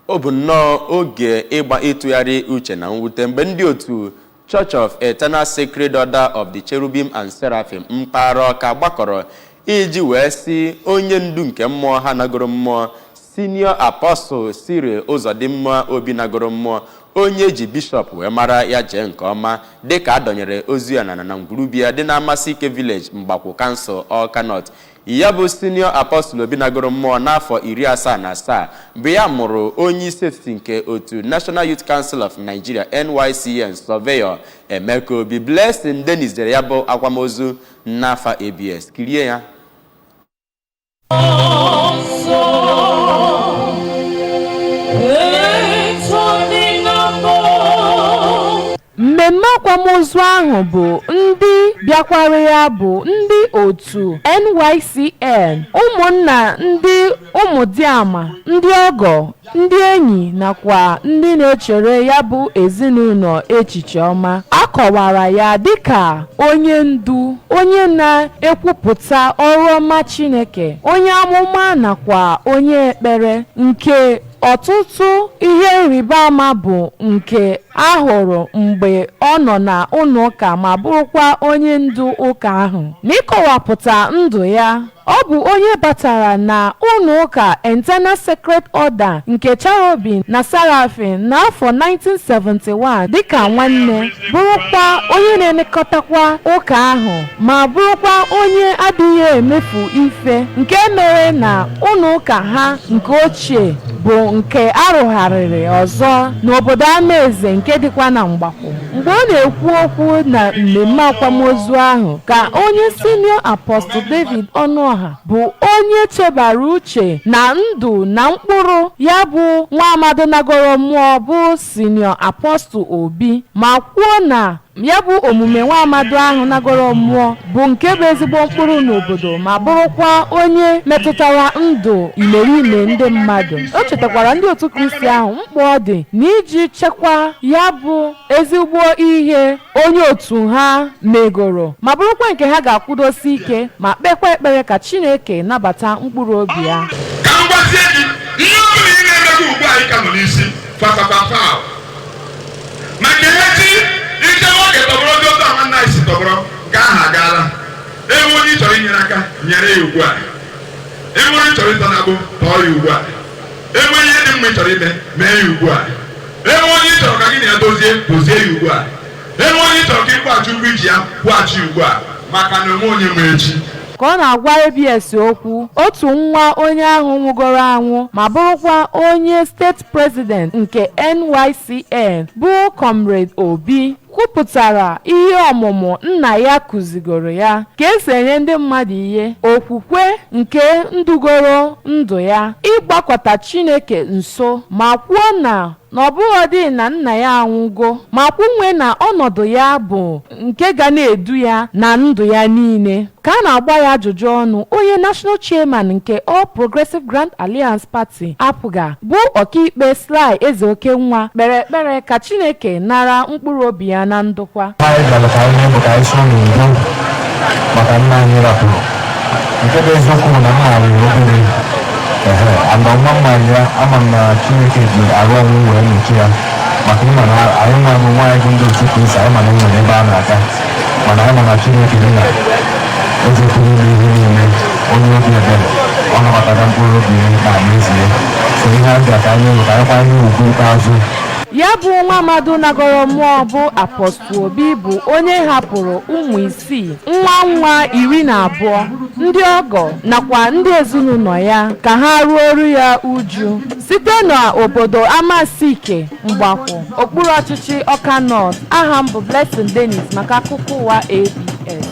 Obuno oge ịgba ịtụgharị uche na mwute mgbe ndị otu Church of Eternal Sacred Order of the Cherubim and Seraphim mpaghara Ọka gbakọrọ iji wee si onye ndu nke mmụọ ha nagoro mmụọ Senior Apostle Cyril Uzodimma Obi nagoro mmụọ onye ji bishop wee mara ya jee nke ọma dịka adọnyere ozu ya na ngwurubia dị na Amasike Village Mgbakwu Council Ọka North. Ya bụ Senior Apostle Obi nagoro mmụọ n'afọ 77 mgbe ya mụrụ onye isi etiti nke otu National Youth Council of Nigeria NYCN Surveyor Emeka Obi. Blessing Dennis dere ya bụ akwamozu n'afa ABS. Kirie ya. Mmemme akwamozu ahụ bụ ndị bịakwara ya bụ ndị otu NYCN, ụmụnna ndị ụmụdiama, ndị ọgọ, ndị enyi nakwa ndị na-echere ya bụ ezinụlọ echiche ọma. A kọwara ya dịka onye ndu, onye na-ekwupụta ọrụ ọma Chineke, onye amụma nakwa onye ekpere nke ọtụtụ ihe nrịba ama bụ nke ahụrụ mgbe ọ nọ na ụlọ ụka ma bụrụkwa onye ndu ụka ahụ. N'ịkọwapụta ndụ ya, ọ bụ onye batara na ụlọ ụka Eternal Sacred Order nke Cherubim na Seraphim n'afọ 1971 dịka nwanne, bụrụkwa onye na-elekọtakwa ụka ahụ ma bụrụkwa onye adịghị emefu ife, nke mere na ụlọ ụka ha nke ochie bụ nke arụgharịrị ọzọ n'obodo Amaeze nke dịkwa na Mgbakwu. Mgbe ọ na-ekwu okwu na mmemme akwamozu ahụ ka onye Senior Apostle David Ọnụọha bụ onye chebara uche na ndụ na mkpụrụ ya bụ nwa amadi nagoro mmụọ bụ Senior Apostle Obi ma kwuo na ya bụ omume nwa amadi ahụ nagoro mmụọ bụ nke bụ ezigbo mkpụrụ n'obodo ma bụrụkwa onye metụtara ndụ imerime ndị mmadụ. O chetakwara ndị otu Kristi ahụ mkpa ọ dị n'iji chekwa ya bụ ezigbo ihe onye otu ha megoro ma bụrụkwa nke ha ga-akwụdosi ike ma kpekwa ekpere ka Chineke nabata mkpụrụ obi ya. Ka m gwazie gị ihe ọ bụla ị na-emegbu ugbu a ị ka nọ n'isi fafafafa maka echi ike nwoke tọgbọrọ ndị otu ama nna isi tọgbọrọ nke ahụ agaala. Ewu onye ị chọrọ inyere aka nyere ya ugbu a. Ewu onye ị chọrọ ịtọnagbu tọọ ya ugbu a. Ewu ihe dị mma ị chọrọ ime mee ya ugbu a. Ewu onye ị chọrọ ka gị na ya dozie ya ugbu a. Ewu onye ị chọrọ ka ị kwụghachi ụgwọ iji ya kwụghachi ugbu a maka na onwe onye nwere echi. Ka ọ na-agwa ABS okwu, otu nwa onye ahụ nwụgoro anwụ ma bụrụkwa onye steeti president nke NYCN bụ Comrade Obi kwupụtara ihe ọmụmụ nna ya kụzigoro ya ka esi enye ndị mmadụ ihe, okwukwe nke ndugoro ndụ ya, ịgbakọta Chineke nso ma kwuo na ọ bụghị na nna ya anwụgo ma kwunwe na ọnọdụ ya bụ nke ga na-edu ya na ndụ ya niile. Ka a na-agba ya ajụjụ ọnụ, onye National Chairman nke All Progressive Grand Alliance Party apụga bụ ọkaikpe Sly Ezeokenwa kpere ekpere ka Chineke nara mkpụrụ obi ya na ndokwa. Maka nna anyị rapụrụ nke bụ eziokwu na nna anyị obere ana ọma mmanya ya ama m na Chineke ji arụ ọnwụ wee nyochi ya maka ịma na anyị nwa bụ nwaanyị bụ ndị otu Kristi anyị ma na nwere ebe a na-aga mana anyị ma na Chineke dị na eziokwu niile ihe niile onye obi ebere ọ nabatara mkpụrụ obi na n'ezie so ihe a bịa ka anyị nwere ka anyị kwanye ugwu ikpeazụ. Ya bụ nwa amadi nagoro mmụọ bụ Apostle Obi bụ onye hapụrụ ụmụ isii, nwa 12, ndị ọgọ nakwa ndị ezinụlọ ya ka ha ruo ọrụ ya uju site n'obodo Amasike Mgbakwu, okpuru ọchịchị Ọka North. Aha m bụ Blessing Dennis maka akụkọ ụwa ABS.